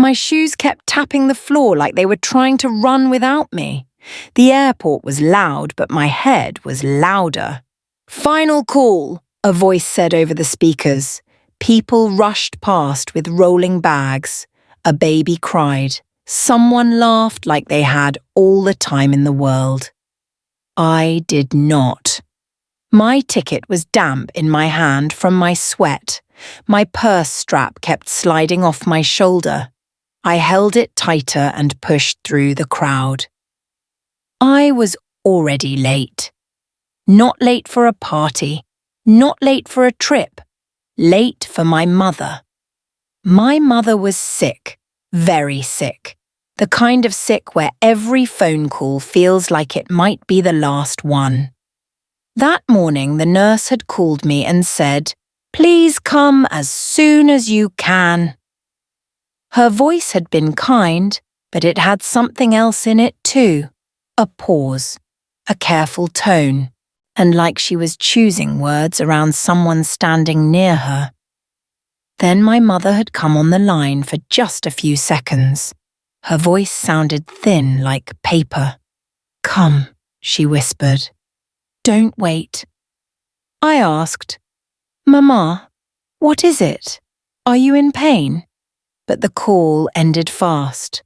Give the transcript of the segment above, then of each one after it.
My shoes kept tapping the floor like they were trying to run without me. The airport was loud, but my head was louder. "Final call," a voice said over the speakers. People rushed past with rolling bags. A baby cried. Someone laughed like they had all the time in the world. I did not. My ticket was damp in my hand from my sweat. My purse strap kept sliding off my shoulder. I held it tighter and pushed through the crowd. I was already late. Not late for a party, not late for a trip, late for my mother. My mother was sick, very sick, the kind of sick where every phone call feels like it might be the last one. That morning, the nurse had called me and said, "Please come as soon as you can." Her voice had been kind, but it had something else in it too. A pause, a careful tone, and like she was choosing words around someone standing near her. Then my mother had come on the line for just a few seconds. Her voice sounded thin like paper. "Come," she whispered. "Don't wait." I asked, "Mama, what is it? Are you in pain?" But the call ended fast.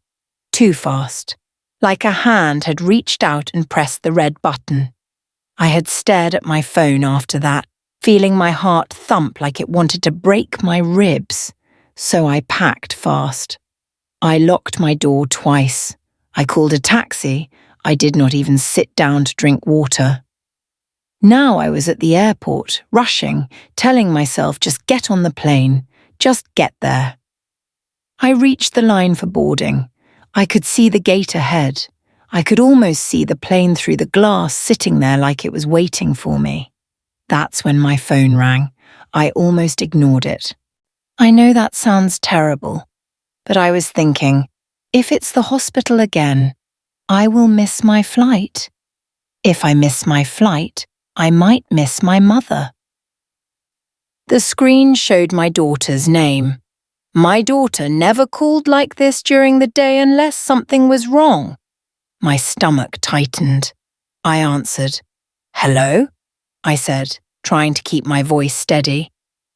Too fast. Like a hand had reached out and pressed the red button. I had stared at my phone after that, feeling my heart thump like it wanted to break my ribs. So I packed fast. I locked my door twice. I called a taxi. I did not even sit down to drink water. Now I was at the airport, rushing, telling myself just get on the plane, just get there. I reached the line for boarding. I could see the gate ahead. I could almost see the plane through the glass sitting there like it was waiting for me. That's when my phone rang. I almost ignored it. I know that sounds terrible, but I was thinking, if it's the hospital again, I will miss my flight. If I miss my flight, I might miss my mother. The screen showed my daughter's name. My daughter never called like this during the day unless something was wrong. My stomach tightened. I answered. "Hello?" I said, trying to keep my voice steady.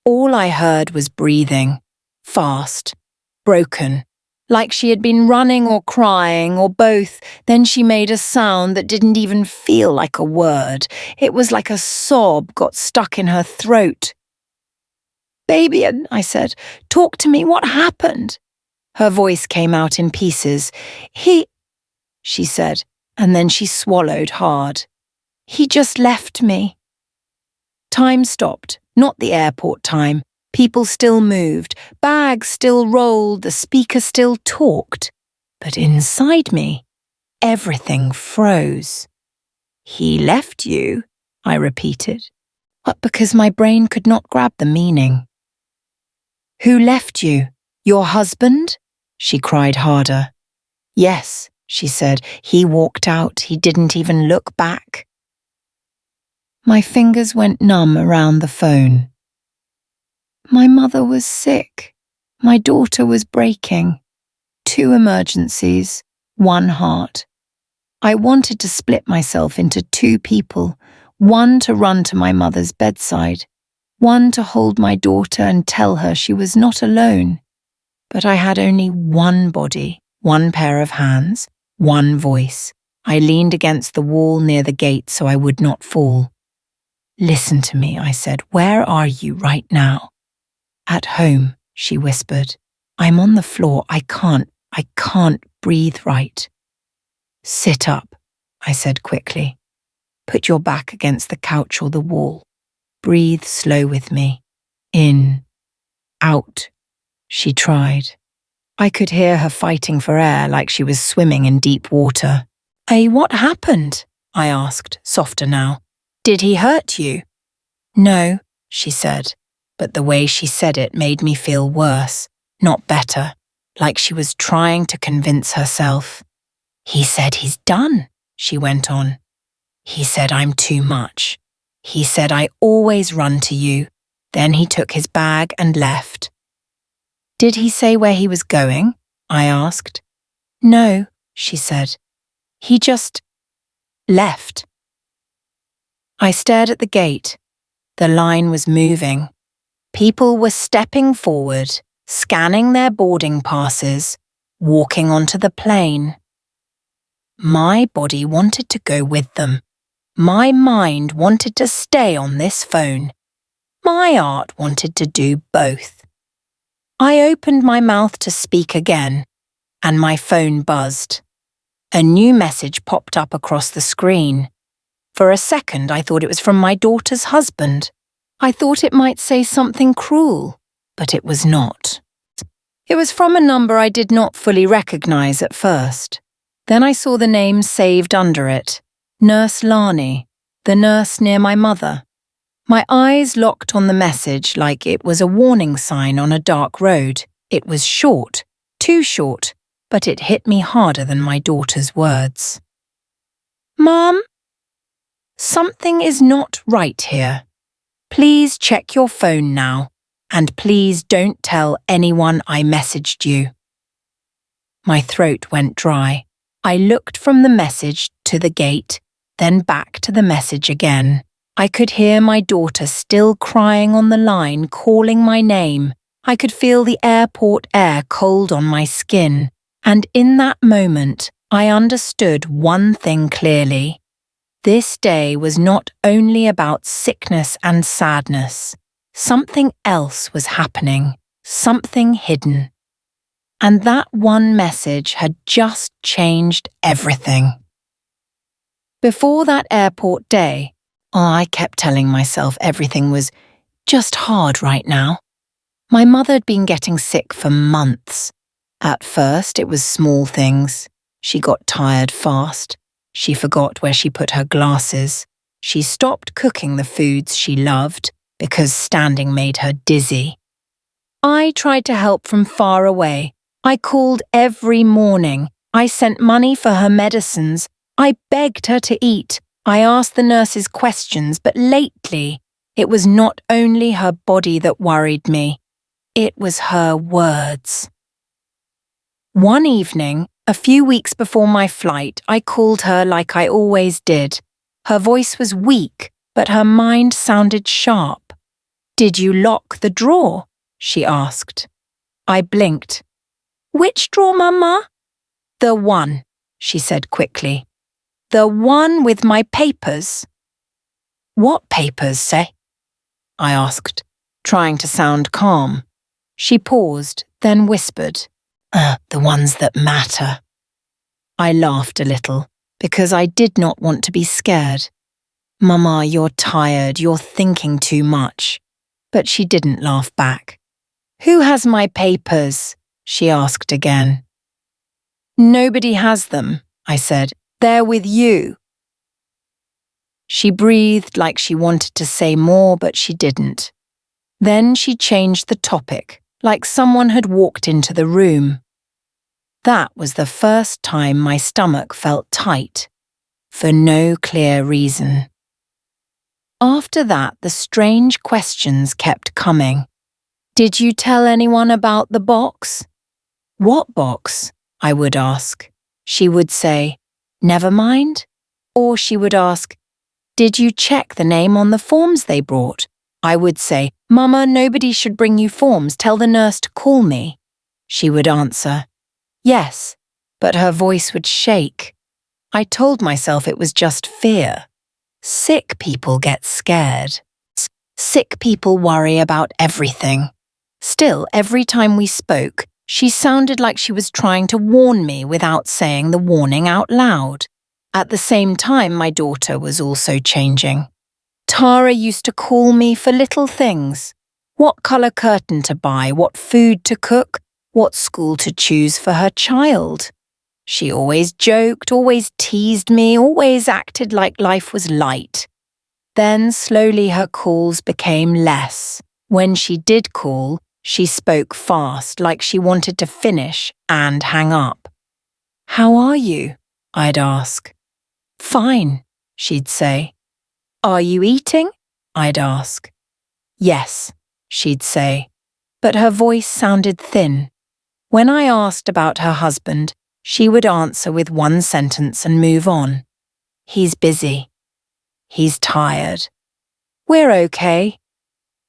All I heard was breathing. Fast. Broken. Like she had been running or crying or both. Then she made a sound that didn't even feel like a word. It was like a sob got stuck in her throat. "Baby," I said, "talk to me. What happened?" Her voice came out in pieces. She said, and then she swallowed hard. "He just left me." Time stopped, not the airport time. People still moved, bags still rolled, the speaker still talked. But inside me, everything froze. "He left you," I repeated, but because my brain could not grab the meaning. "Who left you? Your husband?" She cried harder. "Yes," she said. "He walked out. He didn't even look back." My fingers went numb around the phone. My mother was sick. My daughter was breaking. 2 emergencies, 1 heart. I wanted to split myself into 2 people, one to run to my mother's bedside, one to hold my daughter and tell her she was not alone. But I had only 1 body, 1 pair of hands, 1 voice. I leaned against the wall near the gate so I would not fall. "Listen to me," I said. "Where are you right now?" "At home," she whispered. "I'm on the floor. I can't breathe right." "Sit up," I said quickly. "Put your back against the couch or the wall. Breathe slow with me. In, out." She tried. I could hear her fighting for air like she was swimming in deep water. "Hey, what happened?" I asked, softer now. "Did he hurt you?" "No," she said, but the way she said it made me feel worse, not better, like she was trying to convince herself. "He said he's done," she went on. "He said I'm too much. He said I always run to you. Then he took his bag and left." "Did he say where he was going?" I asked. No, she said. He just left. I stared at the gate. The line was moving. People were stepping forward, scanning their boarding passes, walking onto the plane. My body wanted to go with them. My mind wanted to stay on this phone. My art wanted to do both. I opened my mouth to speak again, and my phone buzzed. A new message popped up across the screen. For a second, I thought it was from my daughter's husband. I thought it might say something cruel, but it was not. It was from a number I did not fully recognize at first. Then I saw the name saved under it, Nurse Lani, the nurse near my mother. My eyes locked on the message like it was a warning sign on a dark road. It was short, too short, but it hit me harder than my daughter's words. Mom? Something is not right here. Please check your phone now, and please don't tell anyone I messaged you. My throat went dry. I looked from the message to the gate, then back to the message again. I could hear my daughter still crying on the line, calling my name. I could feel the airport air cold on my skin. And in that moment, I understood one thing clearly. This day was not only about sickness and sadness. Something else was happening, something hidden. And that one message had just changed everything. Before that airport day, I kept telling myself everything was just hard right now. My mother had been getting sick for months. At first, it was small things. She got tired fast. She forgot where she put her glasses. She stopped cooking the foods she loved because standing made her dizzy. I tried to help from far away. I called every morning. I sent money for her medicines. I begged her to eat. I asked the nurses questions, but lately, it was not only her body that worried me. It was her words. One evening, a few weeks before my flight, I called her like I always did. Her voice was weak, but her mind sounded sharp. "Did you lock the drawer?" she asked. I blinked. "Which drawer, Mama?" "The one," she said quickly. "The one with my papers." "What papers, say?" I asked, trying to sound calm. She paused, then whispered, "The ones that matter." I laughed a little, because I did not want to be scared. "Mama, you're tired, you're thinking too much." But she didn't laugh back. "Who has my papers?" she asked again. "Nobody has them," I said. "They're with you." She breathed like she wanted to say more, but she didn't. Then she changed the topic, like someone had walked into the room. That was the first time my stomach felt tight, for no clear reason. After that, the strange questions kept coming. "Did you tell anyone about the box?" "What box?" I would ask. She would say, "Never mind." Or she would ask, "Did you check the name on the forms they brought?" I would say, "Mama, nobody should bring you forms. Tell the nurse to call me." She would answer, "Yes," but her voice would shake. I told myself it was just fear. Sick people get scared. Sick people worry about everything. Still, every time we spoke, she sounded like she was trying to warn me without saying the warning out loud. At the same time, my daughter was also changing. Tara used to call me for little things. What colour curtain to buy, what food to cook, what school to choose for her child. She always joked, always teased me, always acted like life was light. Then slowly her calls became less. When she did call, she spoke fast, like she wanted to finish and hang up. "How are you?" I'd ask. "Fine," she'd say. "Are you eating?" I'd ask. "Yes," she'd say, but her voice sounded thin. When I asked about her husband, she would answer with one sentence and move on. He's busy. He's tired. We're okay.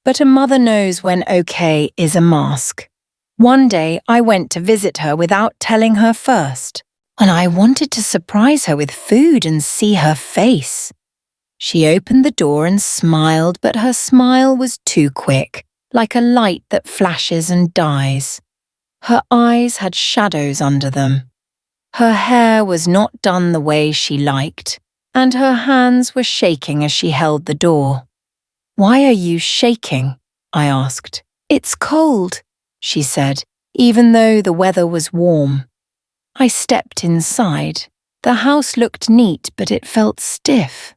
But a mother knows when okay is a mask. One day I went to visit her without telling her first, and I wanted to surprise her with food and see her face. She opened the door and smiled, but her smile was too quick, like a light that flashes and dies. Her eyes had shadows under them. Her hair was not done the way she liked, and her hands were shaking as she held the door. "Why are you shaking?" I asked. "It's cold," she said, even though the weather was warm. I stepped inside. The house looked neat, but it felt stiff.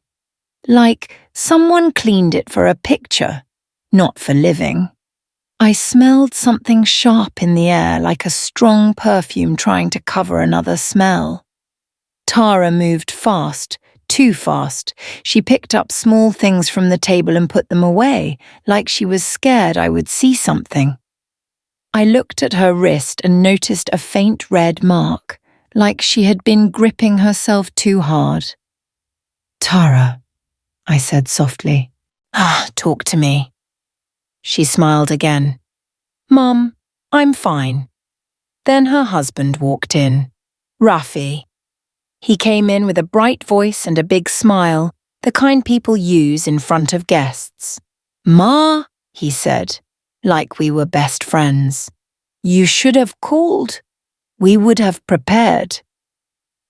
Like someone cleaned it for a picture, not for living. I smelled something sharp in the air, like a strong perfume trying to cover another smell. Tara moved fast, too fast. She picked up small things from the table and put them away, like she was scared I would see something. I looked at her wrist and noticed a faint red mark, like she had been gripping herself too hard. "Tara," I said softly. Talk to me." She smiled again. "Mum, I'm fine." Then her husband walked in. Rafi. He came in with a bright voice and a big smile, the kind people use in front of guests. "Ma," he said, like we were best friends. "You should have called. We would have prepared."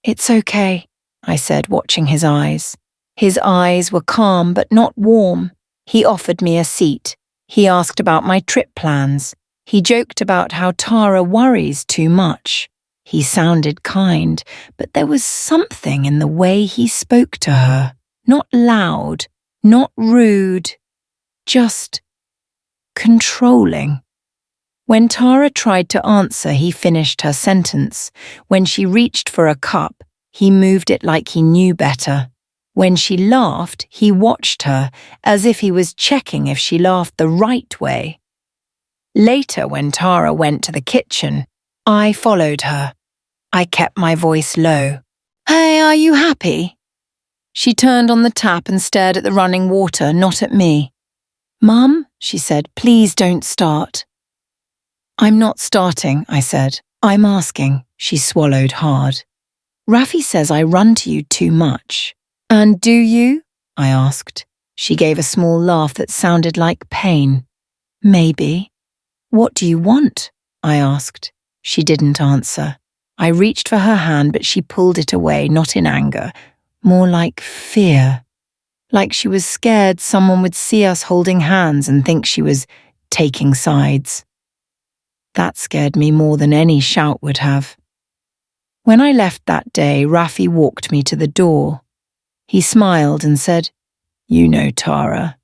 "It's okay," I said, watching his eyes. His eyes were calm but not warm. He offered me a seat. He asked about my trip plans. He joked about how Tara worries too much. He sounded kind, but there was something in the way he spoke to her. Not loud, not rude, just controlling. When Tara tried to answer, he finished her sentence. When she reached for a cup, he moved it like he knew better. When she laughed, he watched her, as if he was checking if she laughed the right way. Later, when Tara went to the kitchen, I followed her. I kept my voice low. "Hey, are you happy?" She turned on the tap and stared at the running water, not at me. "Mum," she said, "please don't start." "I'm not starting," I said. "I'm asking." She swallowed hard. "Rafi says I run to you too much." "And do you?" I asked. She gave a small laugh that sounded like pain. "Maybe." "What do you want?" I asked. She didn't answer. I reached for her hand, but she pulled it away, not in anger, more like fear. Like she was scared someone would see us holding hands and think she was taking sides. That scared me more than any shout would have. When I left that day, Rafi walked me to the door. He smiled and said, "You know Tara.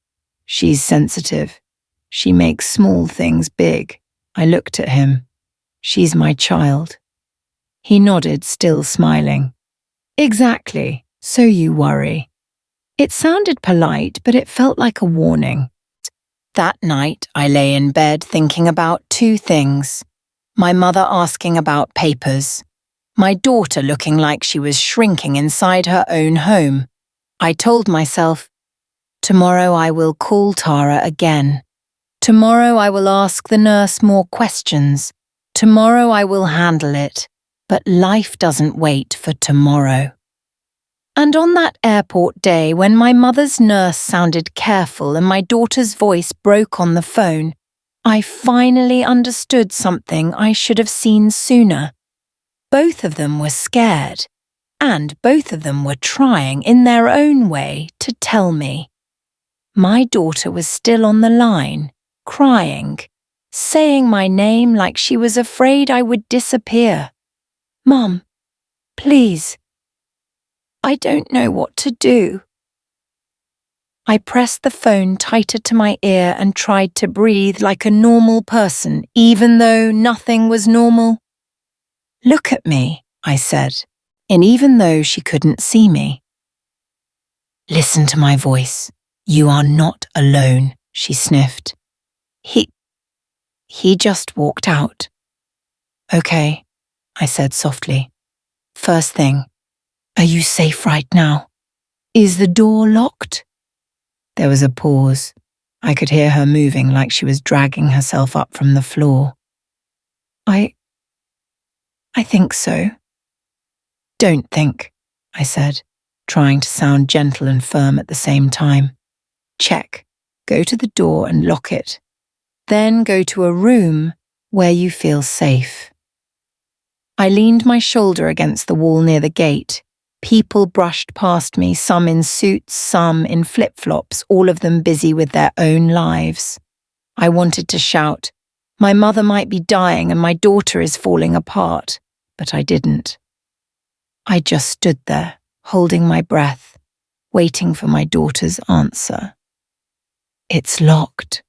She's sensitive. She makes small things big." I looked at him. "She's my child." He nodded, still smiling. "Exactly, so you worry." It sounded polite, but it felt like a warning. That night, I lay in bed thinking about two things. My mother asking about papers. My daughter looking like she was shrinking inside her own home. I told myself, tomorrow I will call Tara again. Tomorrow I will ask the nurse more questions. Tomorrow I will handle it. But life doesn't wait for tomorrow. And on that airport day, when my mother's nurse sounded careful and my daughter's voice broke on the phone, I finally understood something I should have seen sooner. Both of them were scared, and both of them were trying in their own way to tell me. My daughter was still on the line, crying, saying my name like she was afraid I would disappear. "Mum, please. I don't know what to do." I pressed the phone tighter to my ear and tried to breathe like a normal person, even though nothing was normal. "Look at me," I said, and even though she couldn't see me. "Listen to my voice. You are not alone," she sniffed. He just walked out. Okay, I said softly. First thing, are you safe right now? Is the door locked? There was a pause. I could hear her moving like she was dragging herself up from the floor. I think so. Don't think, I said, trying to sound gentle and firm at the same time. Check. Go to the door and lock it. Then go to a room where you feel safe. I leaned my shoulder against the wall near the gate. People brushed past me, some in suits, some in flip-flops, all of them busy with their own lives. I wanted to shout, "My mother might be dying and my daughter is falling apart," but I didn't. I just stood there, holding my breath, waiting for my daughter's answer. "It's locked,"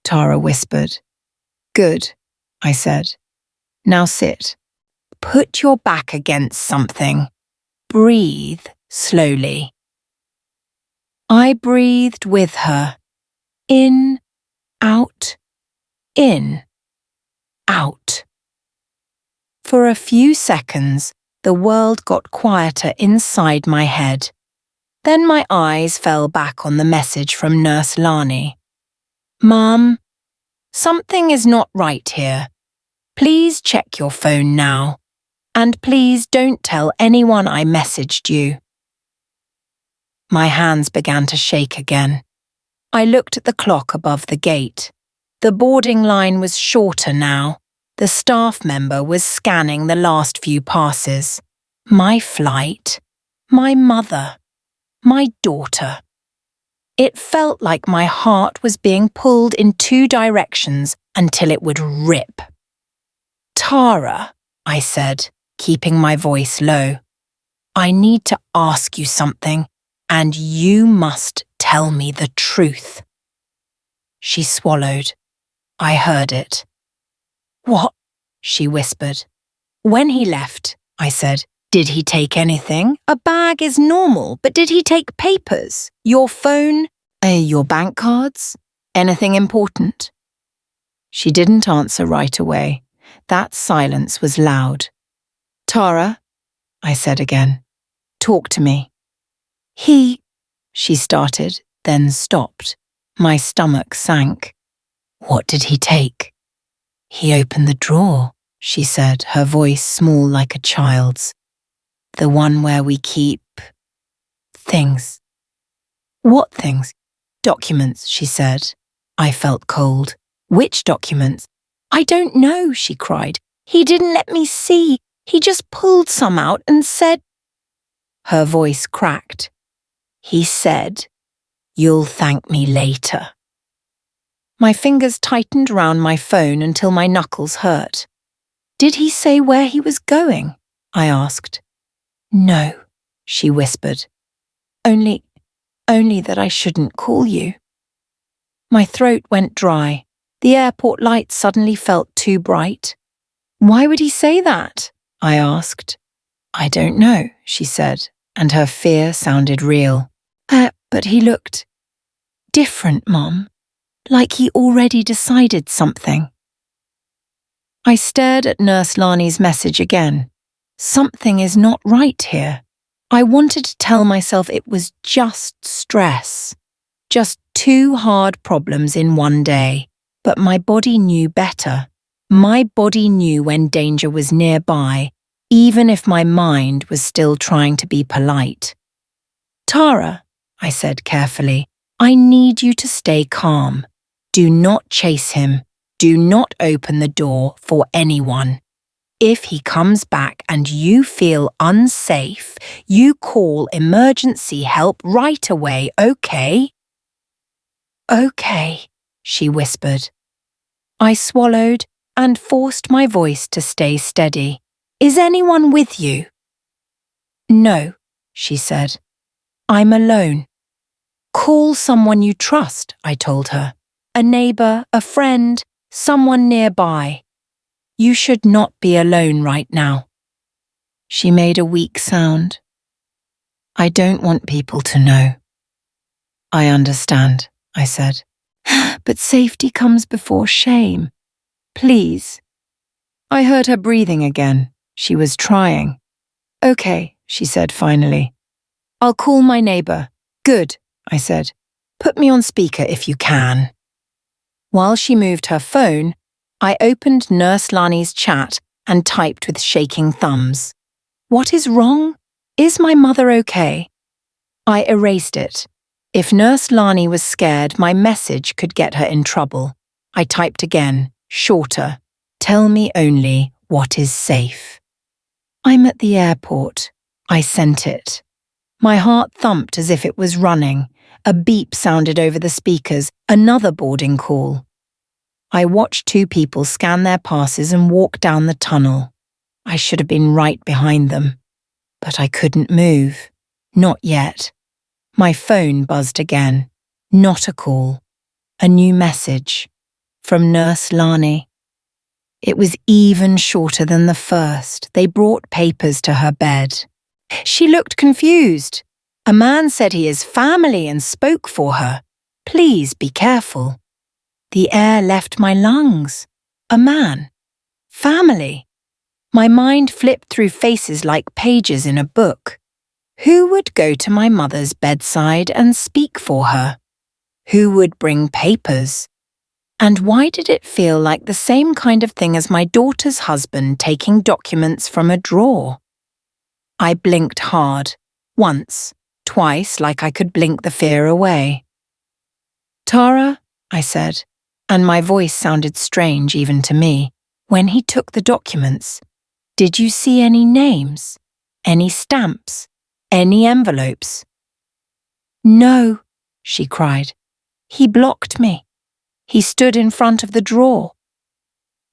Tara whispered. "Good," I said. "Now sit. Put your back against something. Breathe slowly." I breathed with her. In, out, in, out. For a few seconds, the world got quieter inside my head. Then my eyes fell back on the message from Nurse Lani. "Mom, something is not right here. Please check your phone now. And please don't tell anyone I messaged you." My hands began to shake again. I looked at the clock above the gate. The boarding line was shorter now. The staff member was scanning the last few passes. My flight, my mother, my daughter. It felt like my heart was being pulled in two directions until it would rip. "Tara," I said, keeping my voice low, "I need to ask you something, and you must tell me the truth." She swallowed. I heard it. "What?" she whispered. "When he left," I said, "did he take anything? A bag is normal, but did he take papers? Your phone? Your bank cards? Anything important?" She didn't answer right away. That silence was loud. "Tara," I said again, "talk to me." She started, then stopped. My stomach sank. "What did he take?" "He opened the drawer," she said, her voice small like a child's. "The one where we keep things." "What things?" "Documents," she said. I felt cold. "Which documents?" "I don't know," she cried. "He didn't let me see. He just pulled some out and said—" Her voice cracked. "He said, 'You'll thank me later.'" My fingers tightened around my phone until my knuckles hurt. "Did he say where he was going?" I asked. "No," she whispered. Only that I shouldn't call you." My throat went dry. The airport lights suddenly felt too bright. "Why would he say that?" I asked. "I don't know," she said, and her fear sounded real. But he looked different, Mom, like he already decided something." I stared at Nurse Lani's message again. Something is not right here. I wanted to tell myself it was just stress, just two hard problems in one day, but my body knew better. My body knew when danger was nearby, even if my mind was still trying to be polite. "Tara," I said carefully, "I need you to stay calm. Do not chase him. Do not open the door for anyone. If he comes back and you feel unsafe, you call emergency help right away, okay?" "Okay," she whispered. I swallowed and forced my voice to stay steady. "Is anyone with you?" "No," she said. "I'm alone." "Call someone you trust," I told her. "A neighbor, a friend, someone nearby. You should not be alone right now." She made a weak sound. "I don't want people to know." "I understand," I said. "But safety comes before shame. Please." I heard her breathing again. She was trying. Okay, she said finally. I'll call my neighbour. Good, I said. Put me on speaker if you can. While she moved her phone, I opened Nurse Lani's chat and typed with shaking thumbs. What is wrong? Is my mother okay? I erased it. If Nurse Lani was scared, my message could get her in trouble. I typed again, shorter. Tell me only what is safe. I'm at the airport. I sent it. My heart thumped as if it was running. A beep sounded over the speakers, another boarding call. I watched two people scan their passes and walk down the tunnel. I should have been right behind them. But I couldn't move. Not yet. My phone buzzed again. Not a call. A new message. From Nurse Lani. It was even shorter than the first. They brought papers to her bed. She looked confused. A man said he is family and spoke for her. Please be careful. The air left my lungs. A man. Family. My mind flipped through faces like pages in a book. Who would go to my mother's bedside and speak for her? Who would bring papers? And why did it feel like the same kind of thing as my daughter's husband taking documents from a drawer? I blinked hard. Once, twice, like I could blink the fear away. Tara, I said, and my voice sounded strange even to me. When he took the documents, did you see any names? Any stamps? Any envelopes? No, she cried. He blocked me. He stood in front of the drawer.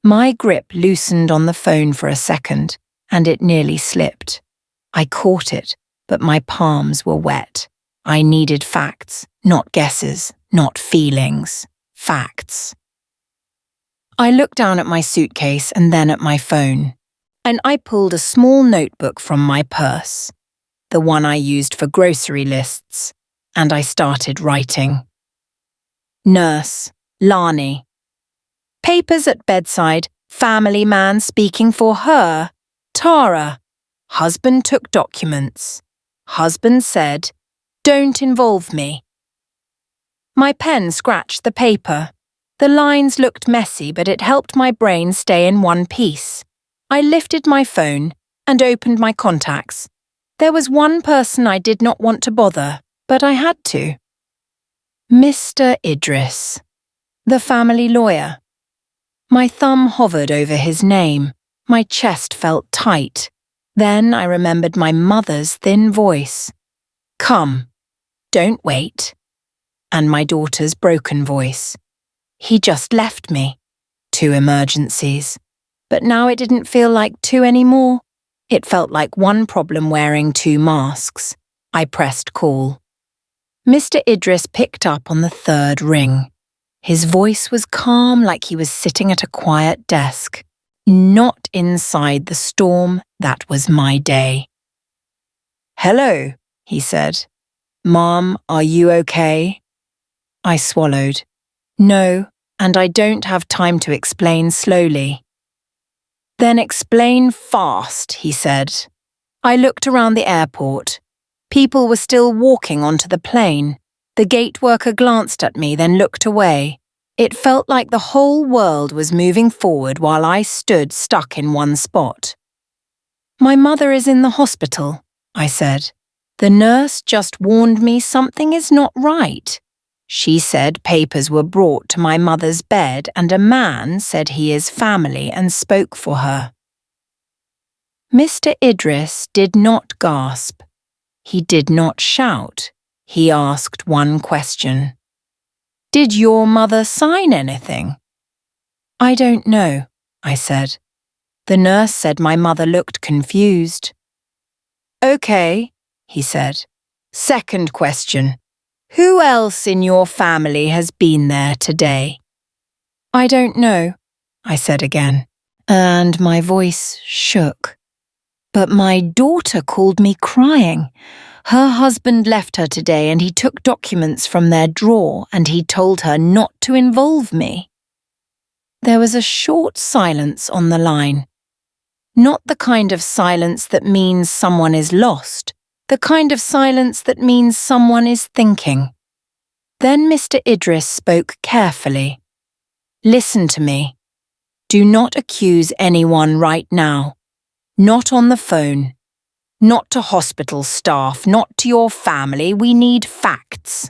My grip loosened on the phone for a second, and it nearly slipped. I caught it, but my palms were wet. I needed facts, not guesses, not feelings. Facts. I looked down at my suitcase and then at my phone, and I pulled a small notebook from my purse, the one I used for grocery lists, and I started writing. Nurse Lani. Papers at bedside, family man speaking for her. Tara. Husband took documents. Husband said, "Don't involve me." My pen scratched the paper. The lines looked messy, but it helped my brain stay in one piece. I lifted my phone and opened my contacts. There was one person I did not want to bother, but I had to. Mr. Idris, the family lawyer. My thumb hovered over his name. My chest felt tight. Then I remembered my mother's thin voice. Come, don't wait. And my daughter's broken voice. He just left me. 2 emergencies. But now it didn't feel like 2 anymore. It felt like one problem wearing 2 masks. I pressed call. Mr. Idris picked up on the 3rd ring. His voice was calm, like he was sitting at a quiet desk, not inside the storm that was my day. Hello, he said. Mom, are you okay? I swallowed. No, and I don't have time to explain slowly. Then explain fast, he said. I looked around the airport. People were still walking onto the plane. The gate worker glanced at me, then looked away. It felt like the whole world was moving forward while I stood stuck in one spot. My mother is in the hospital, I said. The nurse just warned me something is not right. She said papers were brought to my mother's bed and a man said he is family and spoke for her. Mr. Idris did not gasp. He did not shout. He asked one question. Did your mother sign anything? I don't know, I said. The nurse said my mother looked confused. Okay, he said. Second question. Who else in your family has been there today? I don't know, I said again, and my voice shook. But my daughter called me crying. Her husband left her today and he took documents from their drawer and he told her not to involve me. There was a short silence on the line. Not the kind of silence that means someone is lost, the kind of silence that means someone is thinking. Then Mr. Idris spoke carefully. Listen to me. Do not accuse anyone right now. Not on the phone. Not to hospital staff, not to your family. We need facts.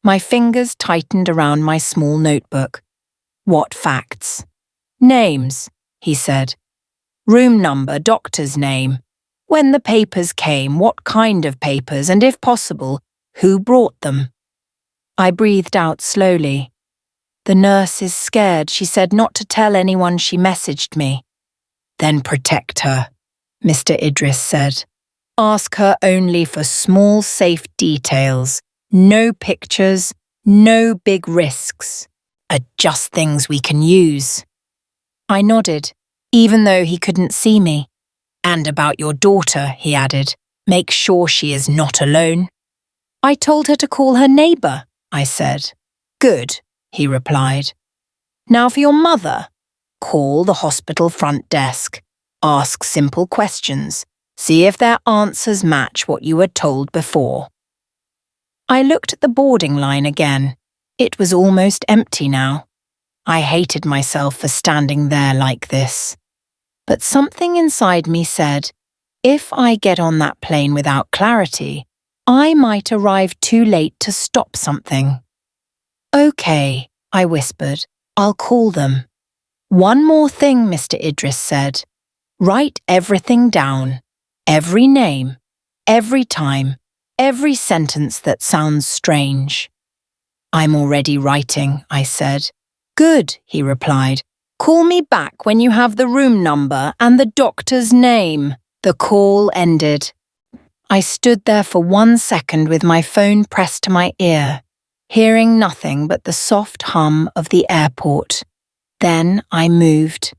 My fingers tightened around my small notebook. What facts? Names, he said. Room number, doctor's name. When the papers came, what kind of papers, and if possible, who brought them? I breathed out slowly. The nurse is scared, she said not to tell anyone she messaged me. Then protect her, Mr. Idris said. Ask her only for small, safe details. No pictures, no big risks. Just things we can use. I nodded, even though he couldn't see me. And about your daughter, he added. Make sure she is not alone. I told her to call her neighbour, I said. Good, he replied. Now for your mother. Call the hospital front desk. Ask simple questions. See if their answers match what you were told before. I looked at the boarding line again. It was almost empty now. I hated myself for standing there like this. But something inside me said, if I get on that plane without clarity, I might arrive too late to stop something. Okay, I whispered, I'll call them. One more thing, Mr. Idris said. Write everything down. Every name, every time, every sentence that sounds strange. I'm already writing, I said. Good, he replied. Call me back when you have the room number and the doctor's name. The call ended. I stood there for 1 second with my phone pressed to my ear, hearing nothing but the soft hum of the airport. Then I moved.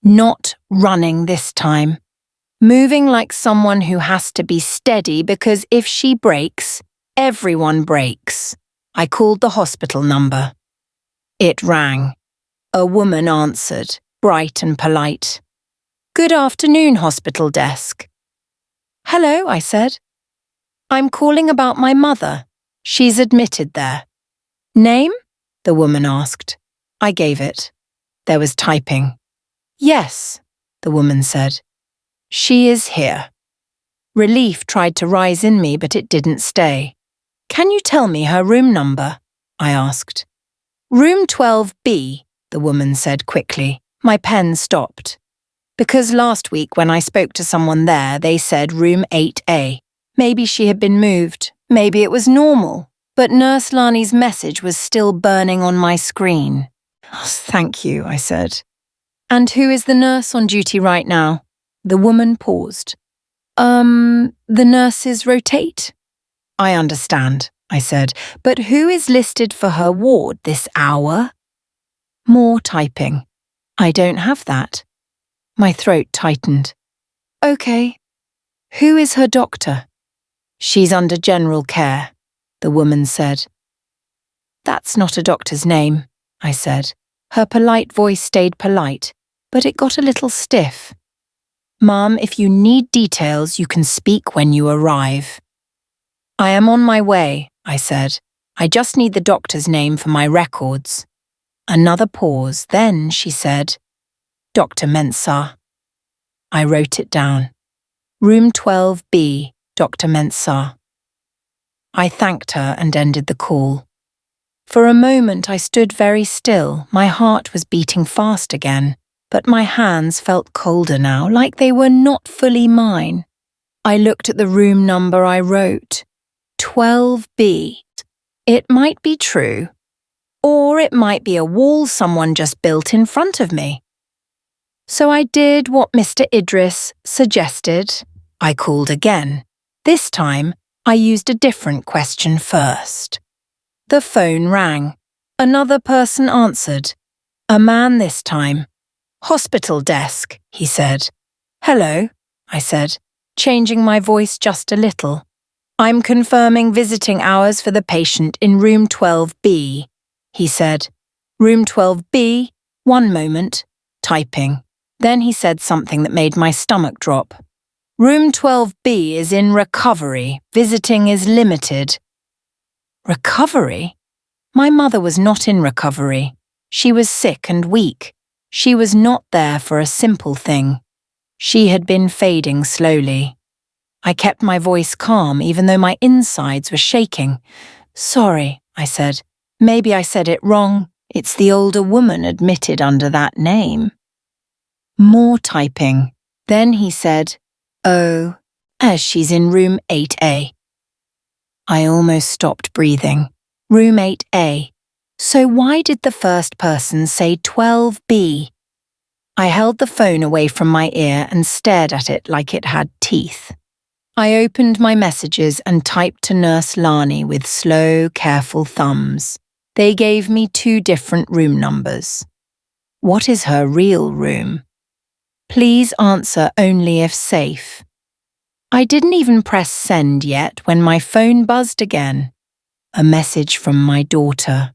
Not running this time. Moving like someone who has to be steady because if she breaks, everyone breaks. I called the hospital number. It rang. A woman answered, bright and polite. Good afternoon, hospital desk. Hello, I said. I'm calling about my mother. She's admitted there. Name? The woman asked. I gave it. There was typing. Yes, the woman said. She is here. Relief tried to rise in me, but it didn't stay. Can you tell me her room number? I asked. Room 12B, the woman said quickly. My pen stopped. Because last week when I spoke to someone there, they said room 8A. Maybe she had been moved. Maybe it was normal. But Nurse Lani's message was still burning on my screen. Oh, thank you, I said. And who is the nurse on duty right now? The woman paused. The nurses rotate? I understand, I said, but who is listed for her ward this hour? More typing. I don't have that. My throat tightened. Okay. Who is her doctor? She's under general care, the woman said. That's not a doctor's name, I said. Her polite voice stayed polite, but it got a little stiff. Ma'am, if you need details, you can speak when you arrive. I am on my way, I said. I just need the doctor's name for my records. Another pause, then she said, Dr. Mensah. I wrote it down. Room 12B, Dr. Mensah. I thanked her and ended the call. For a moment I stood very still. My heart was beating fast again, but my hands felt colder now, like they were not fully mine. I looked at the room number I wrote. 12B. It might be true. Or it might be a wall someone just built in front of me. So I did what Mr. Idris suggested. I called again. This time, I used a different question first. The phone rang. Another person answered. A man this time. Hospital desk, he said. Hello, I said, changing my voice just a little. I'm confirming visiting hours for the patient in room 12B, he said. Room 12B, 1 moment, typing. Then he said something that made my stomach drop. Room 12B is in recovery. Visiting is limited. Recovery? My mother was not in recovery. She was sick and weak. She was not there for a simple thing. She had been fading slowly. I kept my voice calm even though my insides were shaking. Sorry, I said. Maybe I said it wrong. It's the older woman admitted under that name. More typing. Then he said, Oh, as she's in room 8A. I almost stopped breathing. Room 8A. So why did the first person say 12B? I held the phone away from my ear and stared at it like it had teeth. I opened my messages and typed to Nurse Lani with slow, careful thumbs. They gave me 2 different room numbers. What is her real room? Please answer only if safe. I didn't even press send yet when my phone buzzed again. A message from my daughter.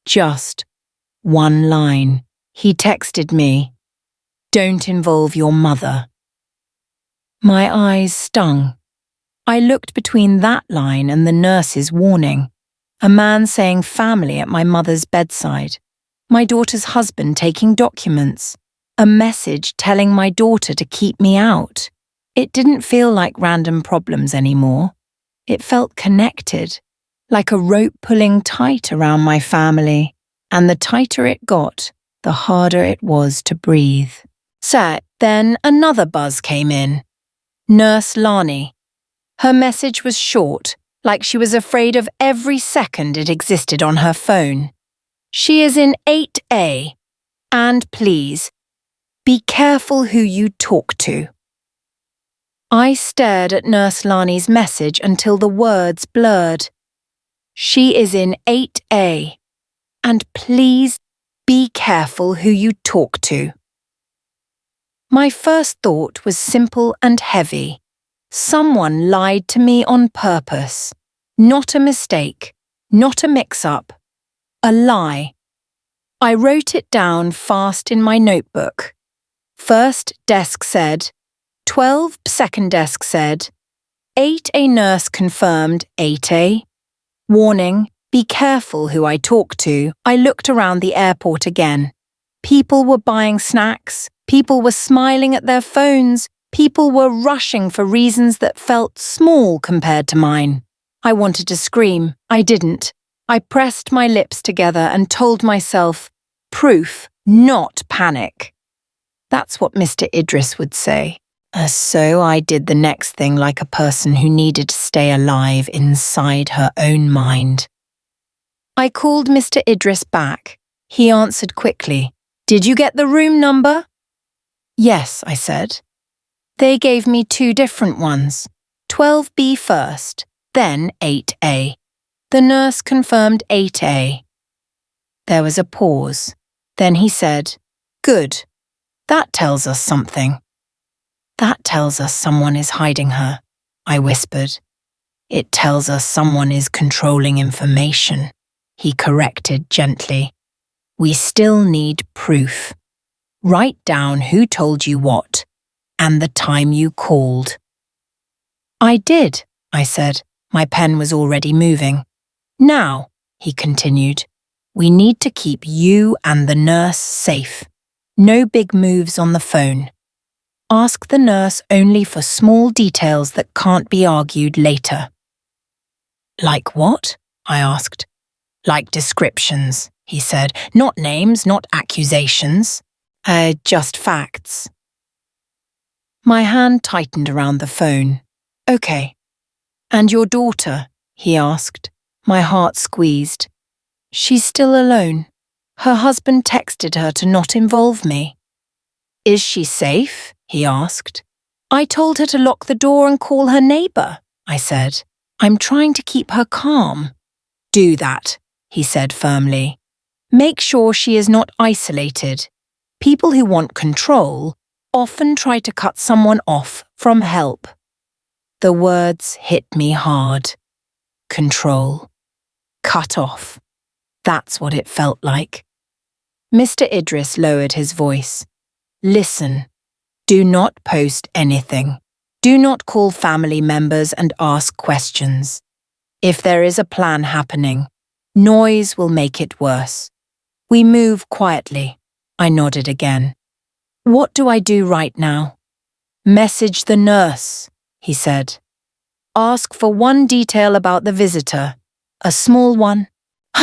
Just 1 line. He texted me, Don't involve your mother. My eyes stung. I looked between that line and the nurse's warning. A man saying family at my mother's bedside. My daughter's husband taking documents. A message telling my daughter to keep me out. It didn't feel like random problems anymore. It felt connected, like a rope pulling tight around my family. And the tighter it got, the harder it was to breathe. So, then another buzz came in. Nurse Lani. Her message was short, like she was afraid of every second it existed on her phone. She is in 8A. And please, be careful who you talk to. I stared at Nurse Lani's message until the words blurred. She is in 8A. And please, be careful who you talk to. My first thought was simple and heavy. Someone lied to me on purpose. Not a mistake, not a mix-up. A lie. I wrote it down fast in my notebook. First desk said, 12, second desk said, 8A nurse confirmed 8A. Warning, be careful who I talk to. I looked around the airport again. People were buying snacks. People were smiling at their phones. People were rushing for reasons that felt small compared to mine. I wanted to scream. I didn't. I pressed my lips together and told myself, proof, not panic. That's what Mr. Idris would say. So I did the next thing like a person who needed to stay alive inside her own mind. I called Mr. Idris back. He answered quickly. Did you get the room number? Yes, I said. They gave me 2 different ones. 12B first, then 8A. The nurse confirmed 8A. There was a pause. Then he said, Good. That tells us something. That tells us someone is hiding her, I whispered. It tells us someone is controlling information, he corrected gently. We still need proof. Write down who told you what, and the time you called. I did, I said. My pen was already moving. Now, he continued, we need to keep you and the nurse safe. No big moves on the phone. Ask the nurse only for small details that can't be argued later. Like what? I asked. Like descriptions, he said. Not names, not accusations. Just facts. My hand tightened around the phone. Okay. And your daughter? He asked. My heart squeezed. She's still alone. Her husband texted her to not involve me. Is she safe? He asked. I told her to lock the door and call her neighbour, I said. I'm trying to keep her calm. Do that, he said firmly. Make sure she is not isolated. People who want control often try to cut someone off from help. The words hit me hard. Control. Cut off. That's what it felt like. Mr. Idris lowered his voice. Listen, do not post anything. Do not call family members and ask questions. If there is a plan happening, noise will make it worse. We move quietly. I nodded again. What do I do right now? Message the nurse, he said. Ask for one detail about the visitor. A small one.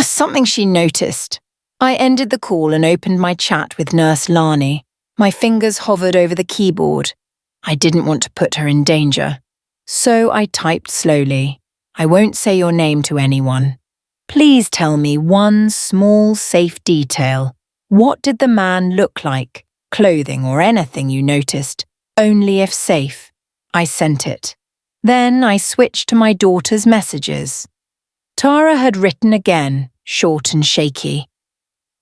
Something she noticed. I ended the call and opened my chat with Nurse Lani. My fingers hovered over the keyboard. I didn't want to put her in danger. So I typed slowly. I won't say your name to anyone. Please tell me one small, safe detail. What did the man look like? Clothing or anything you noticed. Only if safe. I sent it. Then I switched to my daughter's messages. Tara had written again, short and shaky.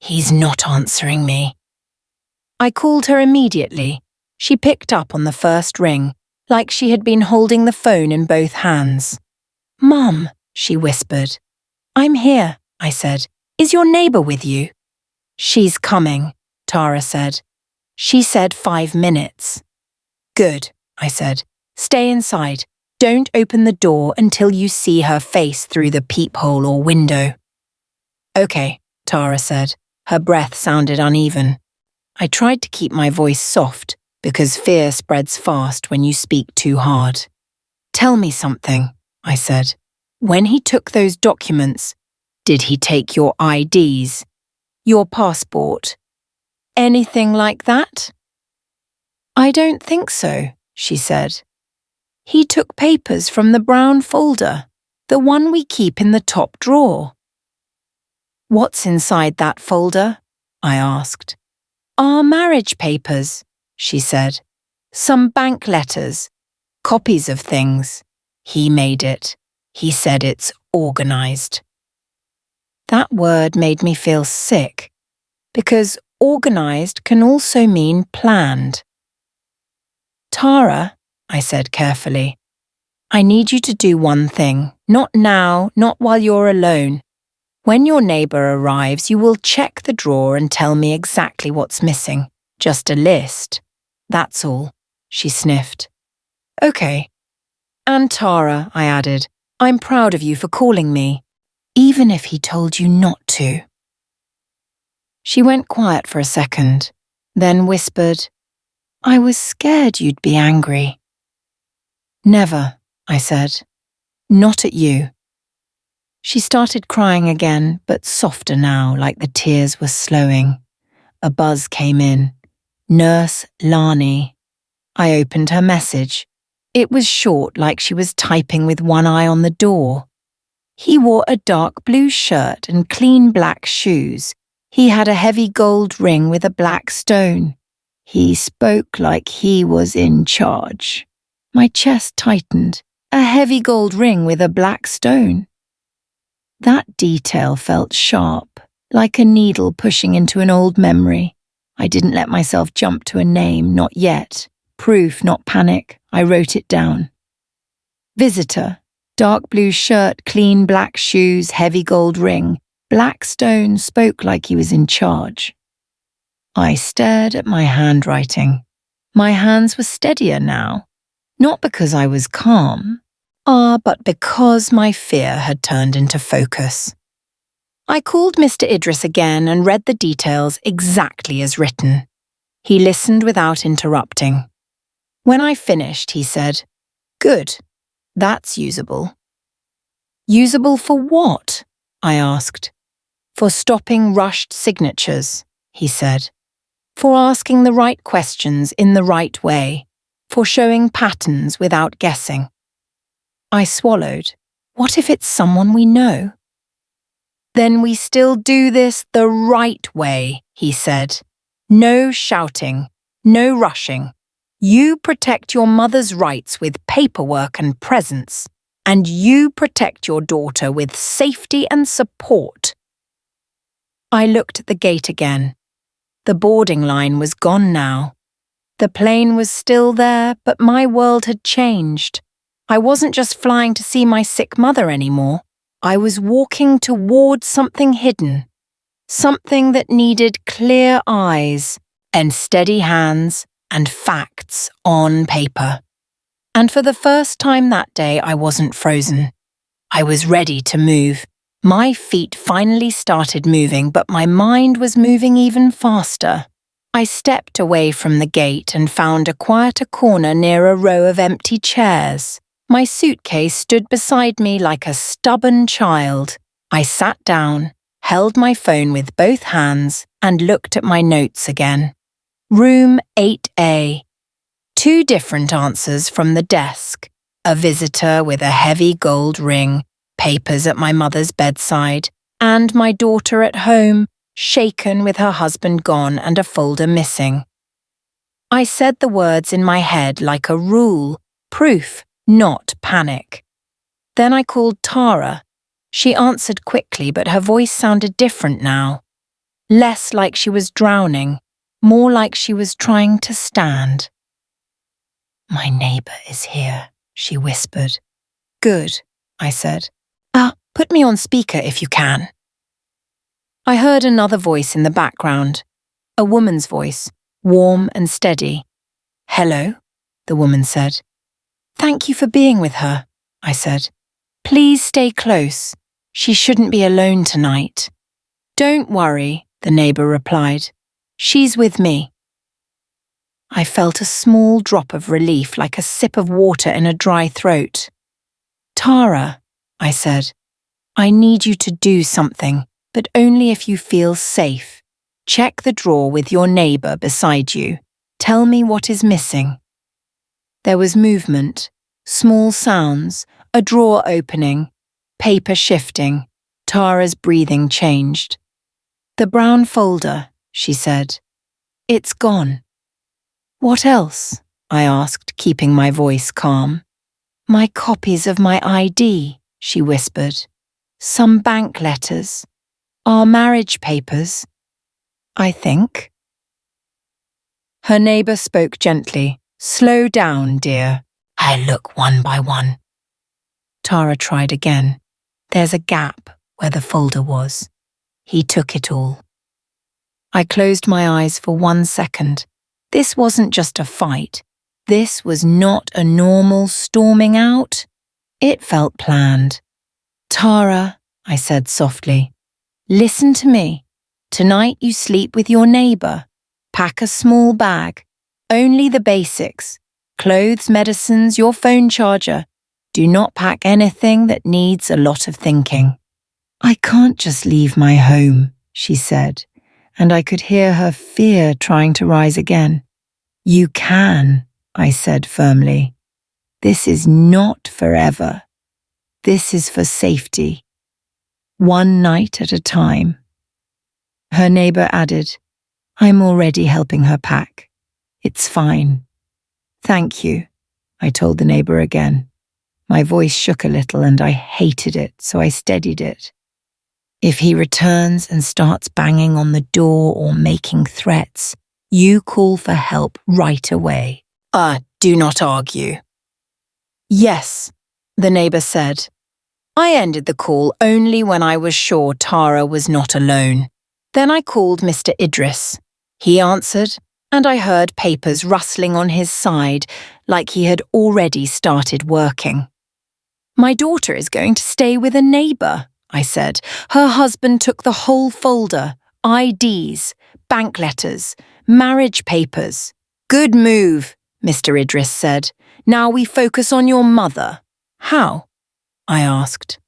He's not answering me. I called her immediately. She picked up on the first ring, like she had been holding the phone in both hands. Mum, she whispered. I'm here, I said. Is your neighbour with you? She's coming, Tara said. She said 5 minutes. Good, I said. Stay inside. Don't open the door until you see her face through the peephole or window. Okay, Tara said. Her breath sounded uneven. I tried to keep my voice soft, because fear spreads fast when you speak too hard. Tell me something, I said. When he took those documents, did he take your IDs? Your passport? Anything like that? I don't think so, she said. He took papers from the brown folder, the one we keep in the top drawer. What's inside that folder? I asked. Our marriage papers, she said. Some bank letters, copies of things. He made it. He said it's organized. That word made me feel sick, because organized can also mean planned. Tara, I said carefully, I need you to do one thing, not now, not while you're alone. When your neighbour arrives, you will check the drawer and tell me exactly what's missing. Just a list. That's all, she sniffed. Okay. And Tara, I added, I'm proud of you for calling me, even if he told you not to. She went quiet for a second, then whispered, I was scared you'd be angry. Never, I said. Not at you. She started crying again, but softer now, like the tears were slowing. A buzz came in. Nurse Lani. I opened her message. It was short, like she was typing with one eye on the door. He wore a dark blue shirt and clean black shoes. He had a heavy gold ring with a black stone. He spoke like he was in charge. My chest tightened. A heavy gold ring with a black stone. That detail felt sharp, like a needle pushing into an old memory. I didn't let myself jump to a name, not yet. Proof, not panic. I wrote it down. Visitor. Dark blue shirt, clean black shoes, heavy gold ring. Black stone, spoke like he was in charge. I stared at my handwriting. My hands were steadier now. Not because I was calm, but because my fear had turned into focus. I called Mr. Idris again and read the details exactly as written. He listened without interrupting. When I finished, he said, Good, that's usable. Usable for what? I asked. For stopping rushed signatures, he said. For asking the right questions in the right way. For showing patterns without guessing. I swallowed. What if it's someone we know? Then we still do this the right way, he said. No shouting, no rushing. You protect your mother's rights with paperwork and presents, and you protect your daughter with safety and support. I looked at the gate again. The boarding line was gone now. The plane was still there, but my world had changed. I wasn't just flying to see my sick mother anymore. I was walking toward something hidden. Something that needed clear eyes and steady hands and facts on paper. And for the first time that day, I wasn't frozen. I was ready to move. My feet finally started moving, but my mind was moving even faster. I stepped away from the gate and found a quieter corner near a row of empty chairs. My suitcase stood beside me like a stubborn child. I sat down, held my phone with both hands, and looked at my notes again. Room 8A. 2 different answers from the desk. A visitor with a heavy gold ring, papers at my mother's bedside, and my daughter at home, shaken with her husband gone and a folder missing. I said the words in my head like a rule, proof, not panic. Then I called Tara. She answered quickly, but her voice sounded different now. Less like she was drowning, more like she was trying to stand. "My neighbour is here," she whispered. "Good," I said. Put me on speaker if you can." I heard another voice in the background, a woman's voice, warm and steady. "Hello," the woman said. "Thank you for being with her," I said. "Please stay close. She shouldn't be alone tonight." "Don't worry," the neighbour replied. "She's with me." I felt a small drop of relief, like a sip of water in a dry throat. "Tara," I said, "I need you to do something, but only if you feel safe. Check the drawer with your neighbour beside you. Tell me what is missing." There was movement, small sounds, a drawer opening, paper shifting. Tara's breathing changed. "The brown folder," she said. "It's gone." "What else?" I asked, keeping my voice calm. "My copies of my ID," she whispered. "Some bank letters. Our marriage papers, I think." Her neighbour spoke gently. "Slow down, dear. I look one by one." Tara tried again. "There's a gap where the folder was. He took it all." I closed my eyes for 1 second. This wasn't just a fight. This was not a normal storming out. It felt planned. "Tara," I said softly, "listen to me. Tonight you sleep with your neighbour. Pack a small bag. Only the basics. Clothes, medicines, your phone charger. Do not pack anything that needs a lot of thinking." "I can't just leave my home," she said, and I could hear her fear trying to rise again. "You can," I said firmly. "This is not forever. This is for safety. One night at a time." Her neighbour added, "I'm already helping her pack. It's fine." "Thank you," I told the neighbour again. My voice shook a little and I hated it, so I steadied it. "If he returns and starts banging on the door or making threats, you call for help right away. Do not argue." "Yes," the neighbour said. I ended the call only when I was sure Tara was not alone. Then I called Mr. Idris. He answered, and I heard papers rustling on his side, like he had already started working. "My daughter is going to stay with a neighbour," I said. "Her husband took the whole folder, IDs, bank letters, marriage papers." "Good move," Mr. Idris said. "Now we focus on your mother." "How?" I asked.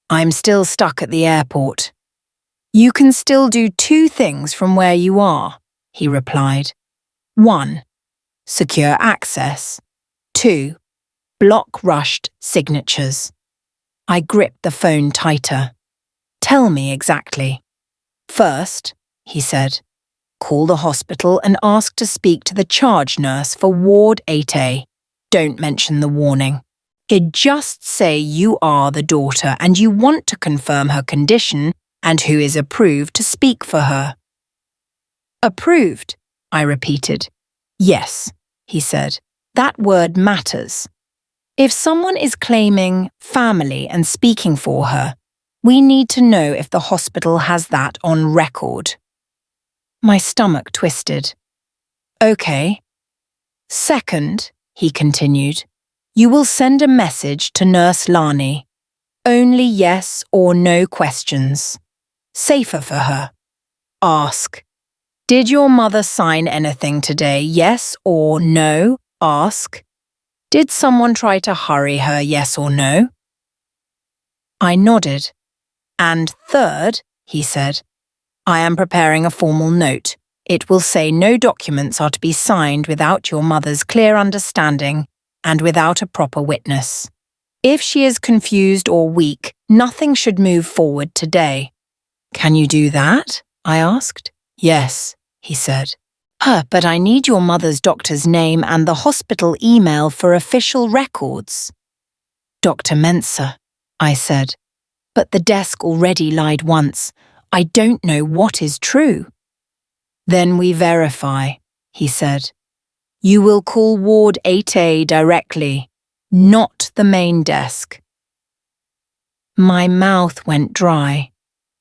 "I'm still stuck at the airport." "You can still do 2 things from where you are," he replied. 1. Secure access. 2. Block rushed signatures. I gripped the phone tighter. "Tell me exactly." "First," he said, "call the hospital and ask to speak to the charge nurse for Ward 8A. Don't mention the warning. Just say you are the daughter and you want to confirm her condition and who is approved to speak for her." "Approved," I repeated. "Yes," he said. "That word matters. If someone is claiming family and speaking for her, We need to know if the hospital has that on record. My stomach twisted. Okay. Second, he continued, you will send a message to Nurse Lani. Only yes or no questions. Safer for her. Ask. Did your mother sign anything today? Yes or no? Ask. Did someone try to hurry her? Yes or no? I nodded. And third, he said, I am preparing a formal note. It will say no documents are to be signed without your mother's clear understanding and without a proper witness. If she is confused or weak, nothing should move forward today. Can you do that? I asked. Yes, he said. But I need your mother's doctor's name and the hospital email for official records. Dr. Mensah, I said. But the desk already lied once. I don't know what is true. Then we verify, he said. You will call Ward 8A directly, not the main desk. My mouth went dry.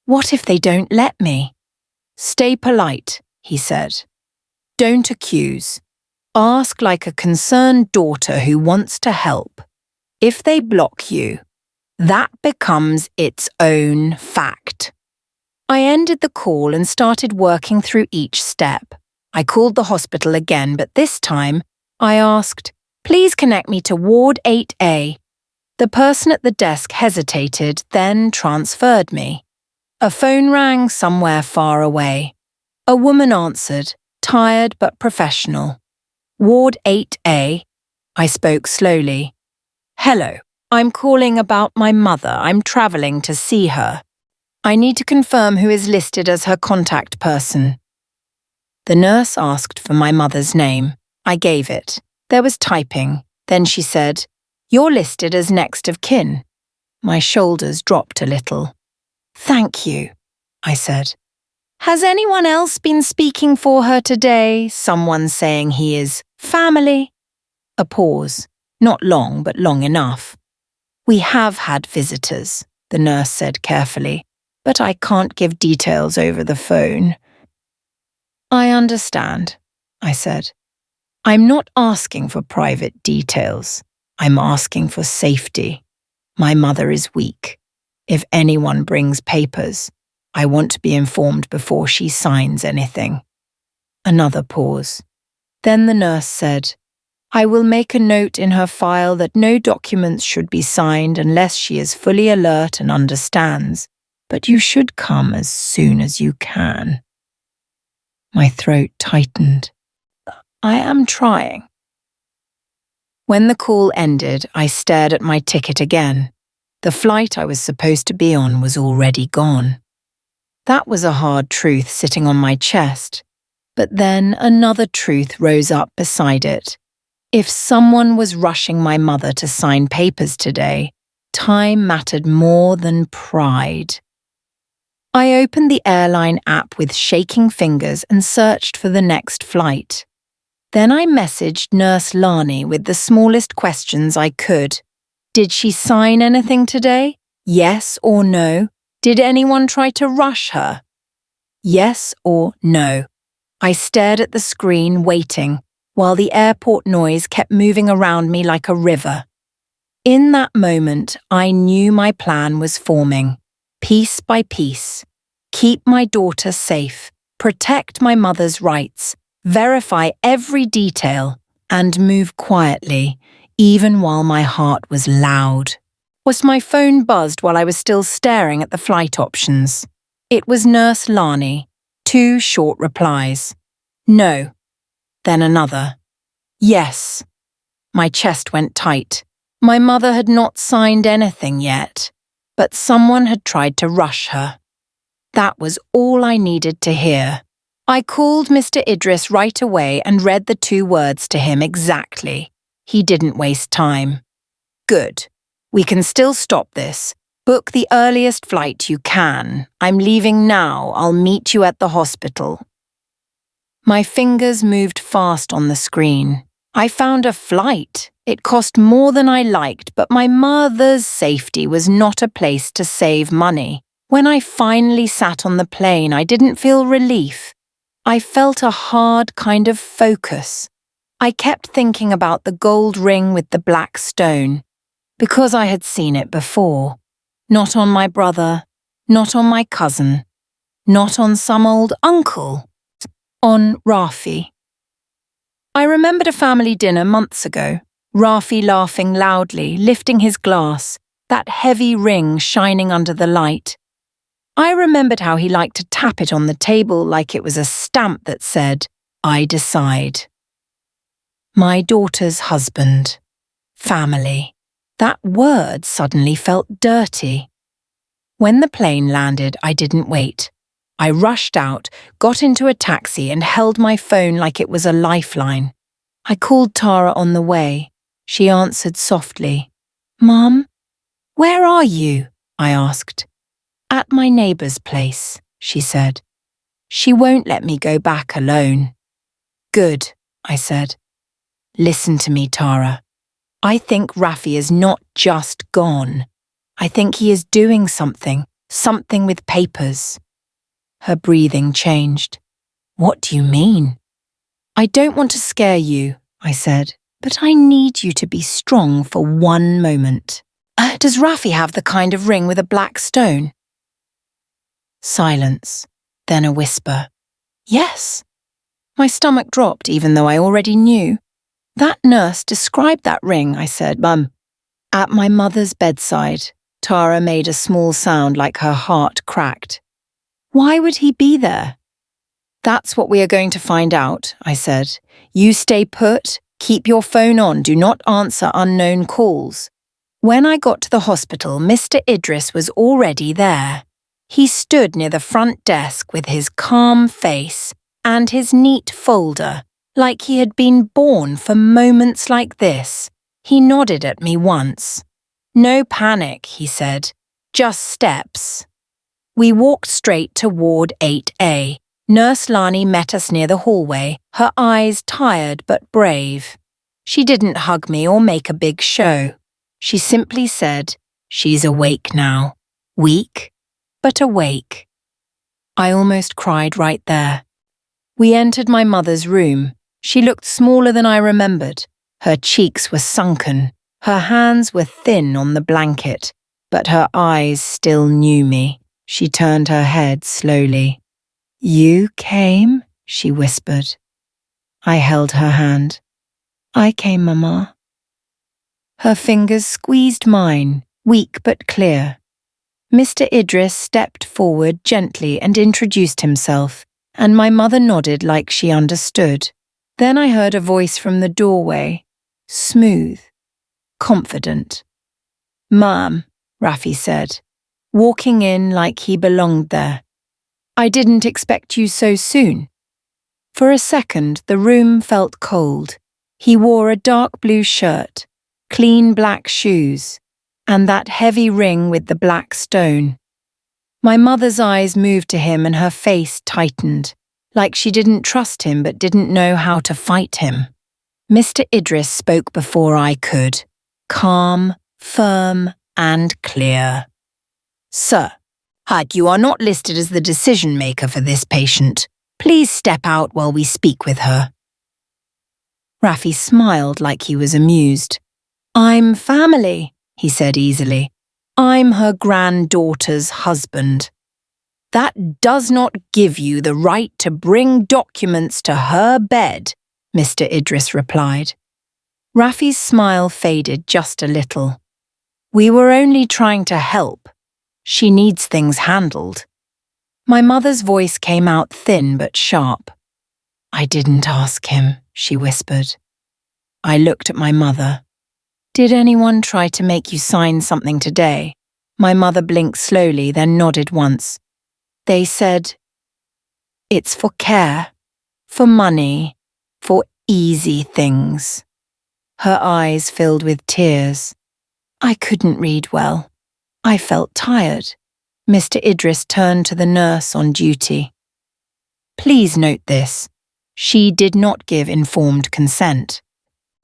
What if they don't let me? Stay polite, he said. Don't accuse. Ask like a concerned daughter who wants to help. If they block you, that becomes its own fact. I ended the call and started working through each step. I called the hospital again, but this time I asked, please connect me to Ward 8A. The person at the desk hesitated, then transferred me. A phone rang somewhere far away. A woman answered, tired but professional. Ward 8A. I spoke slowly. Hello, I'm calling about my mother. I'm travelling to see her. I need to confirm who is listed as her contact person. The nurse asked for my mother's name. I gave it. There was typing. Then she said, you're listed as next of kin. My shoulders dropped a little. Thank you, I said. Has anyone else been speaking for her today? Someone saying he is family? A pause. Not long, but long enough. We have had visitors, the nurse said carefully, but I can't give details over the phone. I understand, I said. I'm not asking for private details. I'm asking for safety. My mother is weak. If anyone brings papers, I want to be informed before she signs anything. Another pause. Then the nurse said, I will make a note in her file that no documents should be signed unless she is fully alert and understands, but you should come as soon as you can. My throat tightened. I am trying. When the call ended, I stared at my ticket again. The flight I was supposed to be on was already gone. That was a hard truth sitting on my chest, but then another truth rose up beside it. If someone was rushing my mother to sign papers today, time mattered more than pride. I opened the airline app with shaking fingers and searched for the next flight. Then I messaged Nurse Lani with the smallest questions I could. Did she sign anything today? Yes or no? Did anyone try to rush her? Yes or no? I stared at the screen, waiting, while the airport noise kept moving around me like a river. In that moment, I knew my plan was forming. Piece by piece. Keep my daughter safe, protect my mother's rights, verify every detail, and move quietly, even while my heart was loud. Was my phone buzzed while I was still staring at the flight options? It was Nurse Lani. 2 short replies. No. Then another. Yes. My chest went tight. My mother had not signed anything yet, but someone had tried to rush her. That was all I needed to hear. I called Mr. Idris right away and read the 2 words to him exactly. He didn't waste time. Good. We can still stop this. Book the earliest flight you can. I'm leaving now. I'll meet you at the hospital. My fingers moved fast on the screen. I found a flight. It cost more than I liked, but my mother's safety was not a place to save money. When I finally sat on the plane, I didn't feel relief. I felt a hard kind of focus. I kept thinking about the gold ring with the black stone, because I had seen it before. Not on my brother, not on my cousin, not on some old uncle, on Rafi. I remembered a family dinner months ago, Rafi laughing loudly, lifting his glass, that heavy ring shining under the light. I remembered how he liked to tap it on the table like it was a stamp that said, "I decide." My daughter's husband. Family. That word suddenly felt dirty. When the plane landed, I didn't wait. I rushed out, got into a taxi and held my phone like it was a lifeline. I called Tara on the way. She answered softly. "Mum, where are you?" I asked. "At my neighbour's place," she said. "She won't let me go back alone." "Good," I said. "Listen to me, Tara. I think Rafi is not just gone. I think he is doing something with papers." Her breathing changed. "What do you mean?" "I don't want to scare you," I said, "but I need you to be strong for one moment. Does Rafi have the kind of ring with a black stone?" Silence, then a whisper. "Yes." My stomach dropped even though I already knew. "That nurse described that ring," I said. "Mum." At my mother's bedside, Tara made a small sound like her heart cracked. "Why would he be there?" "That's what we are going to find out," I said. "You stay put, keep your phone on, do not answer unknown calls." When I got to the hospital, Mr. Idris was already there. He stood near the front desk with his calm face and his neat folder, like he had been born for moments like this. He nodded at me once. "No panic," he said. "Just steps." We walked straight to Ward 8A. Nurse Lani met us near the hallway, her eyes tired but brave. She didn't hug me or make a big show. She simply said, "She's awake now. Weak, but awake." I almost cried right there. We entered my mother's room. She looked smaller than I remembered. Her cheeks were sunken. Her hands were thin on the blanket, but her eyes still knew me. She turned her head slowly. "You came?" she whispered. I held her hand. "I came, Mama." Her fingers squeezed mine, weak but clear. Mr. Idris stepped forward gently and introduced himself, and my mother nodded like she understood. Then I heard a voice from the doorway, smooth, confident. "Ma'am," Rafi said, walking in like he belonged there. "I didn't expect you so soon." For a second, the room felt cold. He wore a dark blue shirt, clean black shoes, and that heavy ring with the black stone. My mother's eyes moved to him and her face tightened, like she didn't trust him but didn't know how to fight him. Mr. Idris spoke before I could, calm, firm, and clear. "Sir, you are not listed as the decision-maker for this patient. Please step out while we speak with her." Rafi smiled like he was amused. "I'm family," he said easily. "I'm her granddaughter's husband." "That does not give you the right to bring documents to her bed," Mr. Idris replied. Rafi's smile faded just a little. "We were only trying to help. She needs things handled." My mother's voice came out thin but sharp. "I didn't ask him," she whispered. I looked at my mother. "Did anyone try to make you sign something today?" My mother blinked slowly, then nodded once. "They said, it's for care, for money, for easy things." Her eyes filled with tears. I couldn't read well. I felt tired. Mr. Idris turned to the nurse on duty. "Please note this. She did not give informed consent."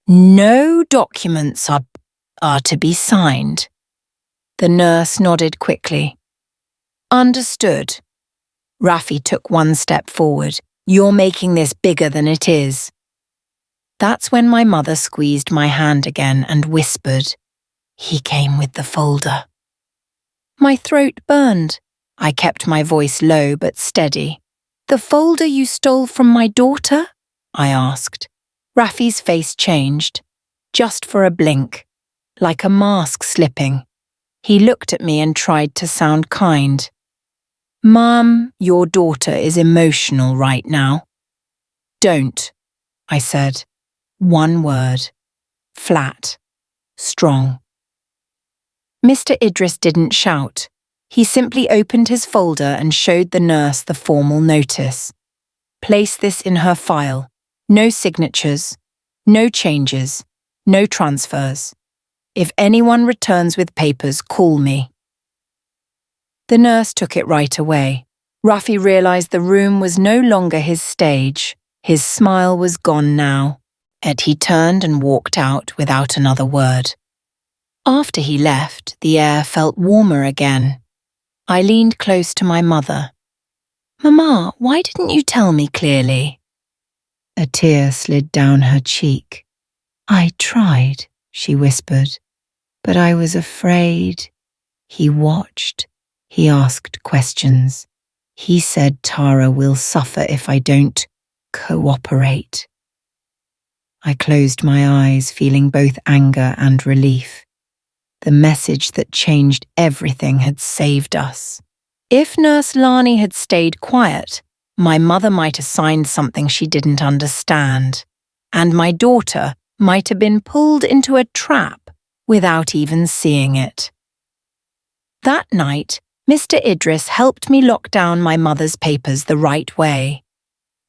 No documents are to be signed. The nurse nodded quickly. Understood. Raffi took one step forward. You're making this bigger than it is. That's when my mother squeezed my hand again and whispered, He came with the folder. My throat burned. I kept my voice low but steady. The folder you stole from my daughter? I asked. Raffi's face changed, just for a blink, like a mask slipping. He looked at me and tried to sound kind. Mum, your daughter is emotional right now. Don't, I said. One word. Flat. Strong. Mr. Idris didn't shout. He simply opened his folder and showed the nurse the formal notice. Place this in her file. No signatures, no changes, no transfers. If anyone returns with papers, call me. The nurse took it right away. Raffi realized the room was no longer his stage. His smile was gone now. Yet he turned and walked out without another word. After he left, the air felt warmer again. I leaned close to my mother. Mama, why didn't you tell me clearly? A tear slid down her cheek. I tried, she whispered, but I was afraid. He watched. He asked questions. He said Tara will suffer if I don't cooperate. I closed my eyes, feeling both anger and relief. The message that changed everything had saved us. If Nurse Lani had stayed quiet, my mother might have signed something she didn't understand, and my daughter might have been pulled into a trap without even seeing it. That night, Mr. Idris helped me lock down my mother's papers the right way.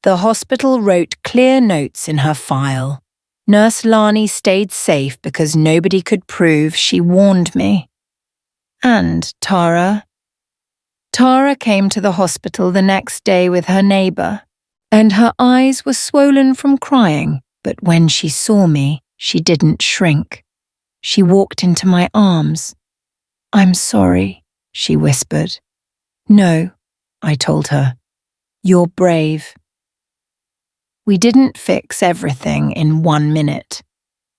The hospital wrote clear notes in her file. Nurse Lani stayed safe because nobody could prove she warned me. And Tara came to the hospital the next day with her neighbor, and her eyes were swollen from crying, but when she saw me, she didn't shrink. She walked into my arms. I'm sorry, she whispered. No, I told her. You're brave. We didn't fix everything in 1 minute.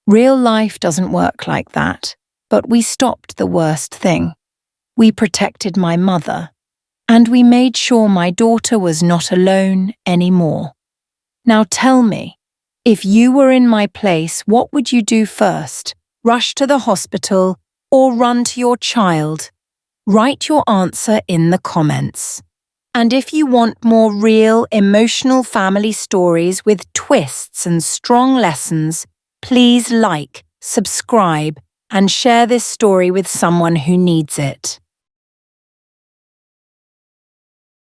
Real life doesn't work like that, but we stopped the worst thing. We protected my mother, and we made sure my daughter was not alone anymore. Now tell me, if you were in my place, what would you do first? Rush to the hospital or run to your child? Write your answer in the comments. And if you want more real, emotional family stories with twists and strong lessons, please like, subscribe, and share this story with someone who needs it.